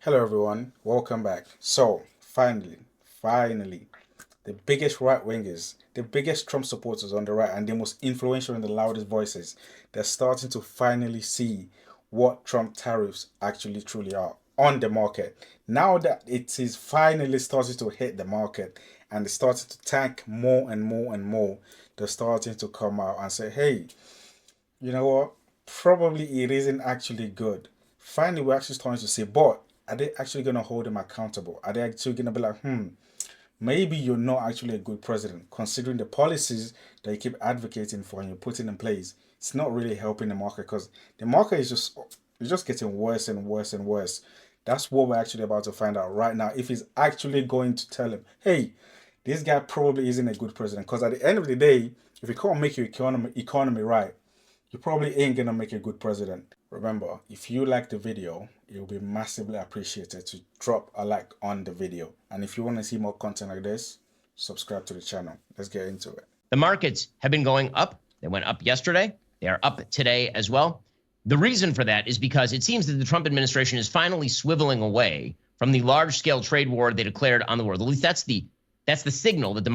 Hello everyone, welcome back. So, finally, the biggest right wingers, the biggest Trump supporters on the right, and the most influential and the loudest voices, they're starting to finally see what Trump tariffs actually truly are on the market. Now that it is finally starting to hit the market and it's starting to tank more and more and more, they're starting to come out and say, hey, you know what? Probably it isn't actually good. Finally, we're actually starting to say, but are they actually going to hold him accountable? Are they actually going to be like, maybe you're not actually a good president, considering the policies that you keep advocating for and you're putting in place? It's not really helping the market because the market is just getting worse and worse and worse. That's what we're actually about to find out right now. If he's actually going to tell him, hey, this guy probably isn't a good president. Because at the end of the day, if you can't make your economy right, you probably ain't gonna make a good president. Remember, if you like the video, it will be massively appreciated to drop a like on the video. And if you want to see more content like this, subscribe to the channel. Let's get into it. The markets have been going up. They went up yesterday. They are up today as well. The reason for that is because it seems that the Trump administration is finally swiveling away from the large-scale trade war they declared on the world. At least that's the signal that the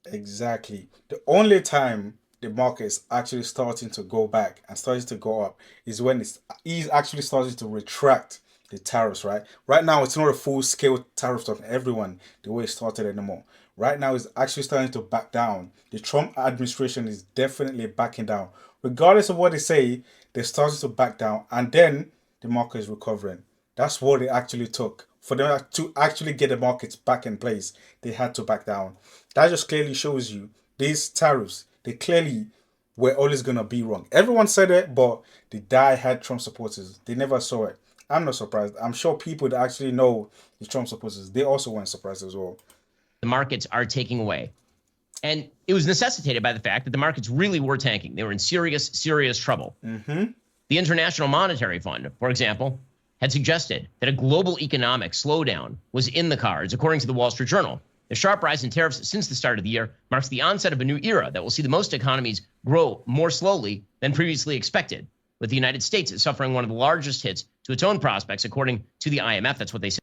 Exactly. The only time the market is actually starting to go back and starting to go up is when he's actually starting to retract the tariffs, right? Right now, it's not a full-scale tariff on everyone the way it started anymore. Right now, it's actually starting to back down. The Trump administration is definitely backing down. Regardless of what they say, they're starting to back down, and then the market is recovering. That's what it actually took. For them to actually get the markets back in place, they had to back down. That just clearly shows you these tariffs, they clearly were always going to be wrong. Everyone said it, but the die-hard Trump supporters, they never saw it. I'm not surprised. I'm sure people that actually know the Trump supporters, they also weren't surprised as well. markets are taking away. And it was necessitated by the fact that the markets really were tanking. They were in serious trouble. The International Monetary Fund, for example, had suggested that a global economic slowdown was in the cards, according to the Wall Street Journal. The sharp rise in tariffs since the start of the year marks the onset of a new era that will see the most economies grow more slowly than previously expected, with the United States suffering one of the largest hits to its own prospects, according to the IMF. That's what they said.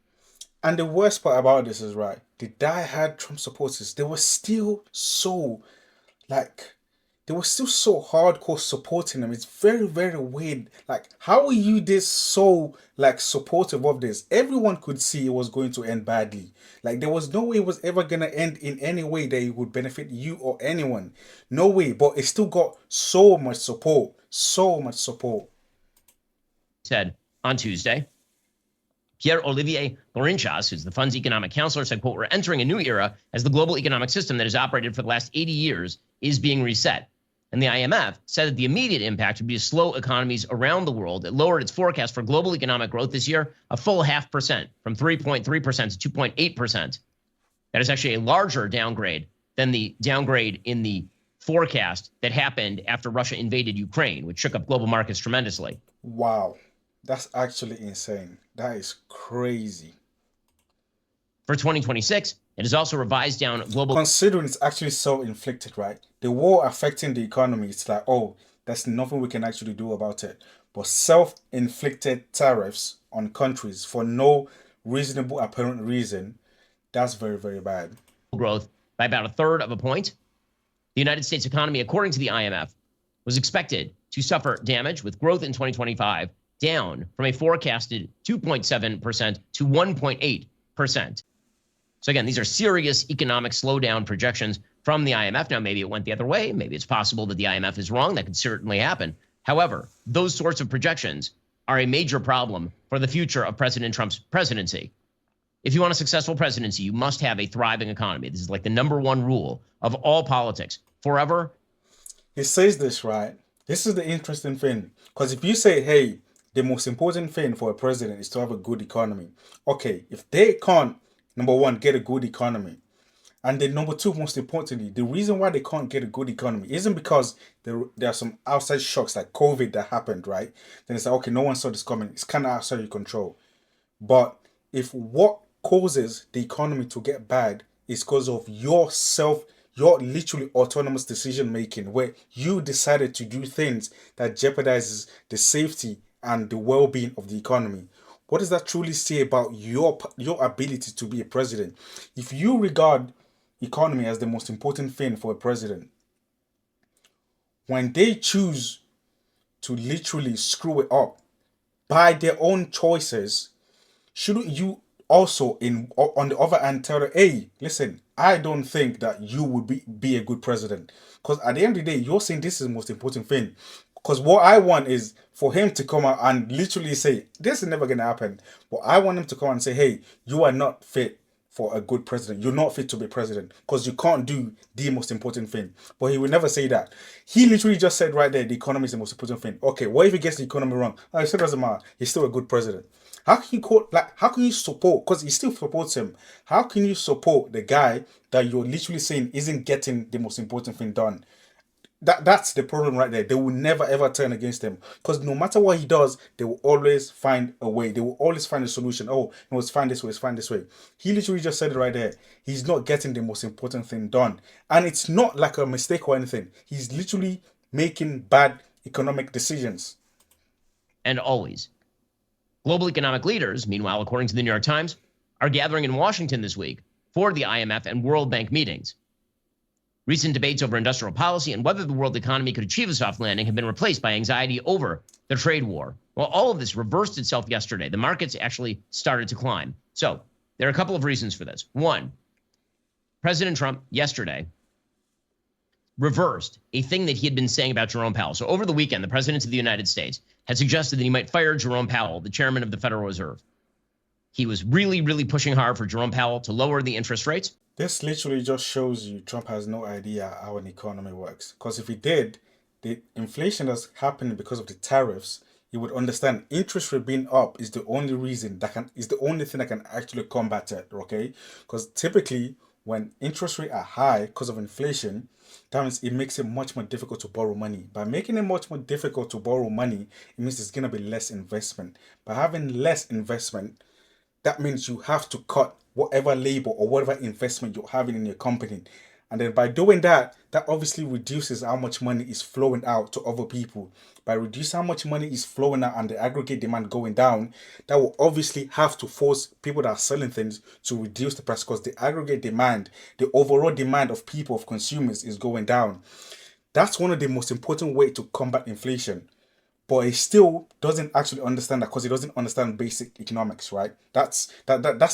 And the worst part about this is, right, the die-hard Trump supporters, they were still so, like, they were still so hardcore supporting them. It's very weird. Like, how are you this so like supportive of this? Everyone could see it was going to end badly. Like, there was no way it was ever gonna end in any way that it would benefit you or anyone. No way. But it still got so much support. So much support. Said on Tuesday. Pierre-Olivier Gorinchas, who's the fund's economic counselor, said, quote, "We're entering a new era as the global economic system that has operated for the last 80 years is being reset." And the IMF said that the immediate impact would be to slow economies around the world. It lowered its forecast for global economic growth this year a full 0.5%, from 3.3% to 2.8%. That is actually a larger downgrade than the downgrade in the forecast that happened after Russia invaded Ukraine, which shook up global markets tremendously. Wow. That's actually insane. That is crazy. For 2026, it has also revised down global. Considering it's actually self-inflicted, right? The war affecting the economy, it's like, oh, there's nothing we can actually do about it. But self-inflicted tariffs on countries for no reasonable apparent reason, that's very bad. Growth by about 1/3 of a point. The United States economy, according to the IMF, was expected to suffer damage, with growth in 2025 down from a forecasted 2.7% to 1.8%. So again, these are serious economic slowdown projections from the IMF. Now, maybe it went the other way. Maybe it's possible that the IMF is wrong. That could certainly happen. However, those sorts of projections are a major problem for the future of President Trump's presidency. If you want a successful presidency, you must have a thriving economy. This is like the #1 rule of all politics forever. He says this, right? This is the interesting thing. Because if you say, hey, the most important thing for a president is to have a good economy. Okay, if they can't, #1, get a good economy, and then #2, most importantly, the reason why they can't get a good economy isn't because there are some outside shocks like COVID that happened, right? Then it's like, okay, no one saw this coming. It's kind of outside your control. But if what causes the economy to get bad is because of your literally autonomous decision making, where you decided to do things that jeopardizes the safety and the well-being of the economy, What does that truly say about your ability to be a president? If you regard economy as the most important thing for a president, when they choose to literally screw it up by their own choices, shouldn't you also in on the other hand tell them, hey, listen, I don't think that you would be a good president? Because at the end of the day, you're saying this is the most important thing. Because what I want is for him to come out and literally say, this is never gonna happen. But I want him to come out and say, hey, you are not fit for a good president. You're not fit to be president because you can't do the most important thing. But he will never say that. He literally just said right there, the economy is the most important thing. Okay, what if he gets the economy wrong? Oh, it still doesn't matter. He's still a good president. How can you call, like, how can you support, because he still supports him, how can you support the guy that you're literally saying isn't getting the most important thing done? That's the problem right there. They will never ever turn against him because no matter what he does, they will always find a way. They will always find a solution. Oh, no, it's fine this way. It's fine this way. He literally just said it right there. He's not getting the most important thing done, and it's not like a mistake or anything. He's literally making bad economic decisions. And always. Global economic leaders, meanwhile, according to the New York Times, are gathering in Washington this week for the IMF and World Bank meetings. Recent debates over industrial policy and whether the world economy could achieve a soft landing have been replaced by anxiety over the trade war. Well, all of this reversed itself yesterday. The markets actually started to climb. So there are a couple of reasons for this. One, President Trump yesterday reversed a thing that he had been saying about Jerome Powell. So over the weekend, the president of the United States had suggested that he might fire Jerome Powell, the chairman of the Federal Reserve. He was really, really pushing hard for Jerome Powell to lower the interest rates. This literally just shows you Trump has no idea how an economy works. Because if he did, the inflation that's happening because of the tariffs, he would understand interest rate being up is the only reason that can is the only thing that can actually combat it. Okay, because typically when interest rates are high because of inflation, that means it makes it much more difficult to borrow money. By making it much more difficult to borrow money, it means there's gonna be less investment. By having less investment, that means you have to cut whatever labor or whatever investment you're having in your company. And then by doing that, that obviously reduces how much money is flowing out to other people. By reducing how much money is flowing out and the aggregate demand going down, that will obviously have to force people that are selling things to reduce the price because the aggregate demand, the overall demand of people, of consumers is going down. That's one of the most important way to combat inflation. But he still doesn't actually understand that because he doesn't understand basic economics, right? That's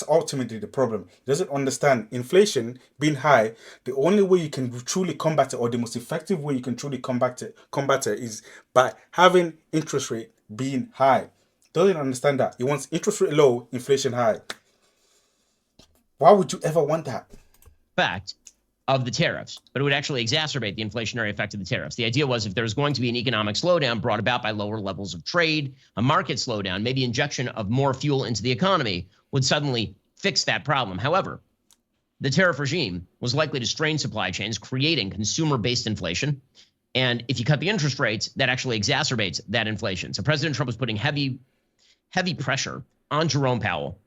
ultimately the problem. He doesn't understand inflation being high. The only way you can truly combat it, or the most effective way you can truly combat it is by having interest rate being high. Doesn't understand that. He wants interest rate low, inflation high. Why would you ever want that? Fact of the tariffs, but it would actually exacerbate the inflationary effect of the tariffs. The idea was if there's going to be an economic slowdown brought about by lower levels of trade, a market slowdown, maybe injection of more fuel into the economy would suddenly fix that problem. However, the tariff regime was likely to strain supply chains, creating consumer-based inflation. And if you cut the interest rates, that actually exacerbates that inflation. So President Trump was putting heavy pressure on Jerome Powell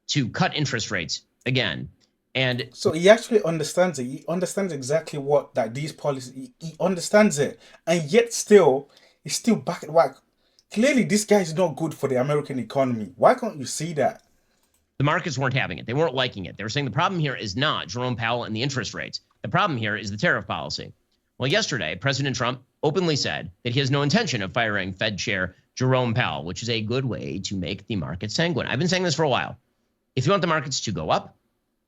to cut interest rates again. And so he actually understands it. He understands exactly what that these policies. He understands it, and yet still, he's still back at whack. Clearly, this guy is not good for the American economy. Why can't you see that? the markets weren't having it. They weren't liking it. They were saying the problem here is not Jerome Powell and the interest rates. The problem here is the tariff policy. Well, yesterday, President Trump openly said that he has no intention of firing Fed Chair Jerome Powell, which is a good way to make the market sanguine. I've been saying this for a while. If you want the markets to go up,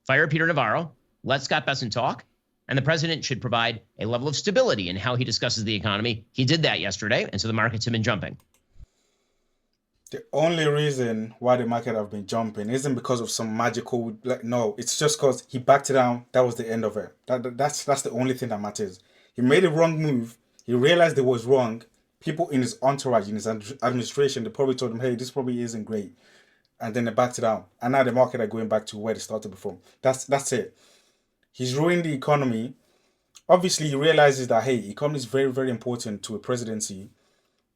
fire Peter Navarro, let Scott Bessent talk, and the president should provide a level of stability in how he discusses the economy. He did that yesterday, and so the markets have been jumping. The only reason why the market have been jumping isn't because of some magical, like, no, it's just because he backed it down. That was the end of it. That's the only thing that matters. He made a wrong move. He realized it was wrong. People in his entourage, in his administration, they probably told him, hey, this probably isn't great. And then they backed it down. And now the market are going back to where they started before. That's it. He's ruined the economy. Obviously, he realizes that, hey, economy is very, very important to a presidency.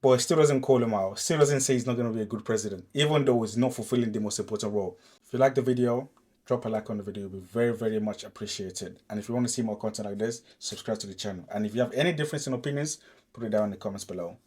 But it still doesn't call him out. Still doesn't say he's not going to be a good president. Even though he's not fulfilling the most important role. If you like the video, drop a like on the video. It will be very, very much appreciated. And if you want to see more content like this, subscribe to the channel. And if you have any difference in opinions, put it down in the comments below.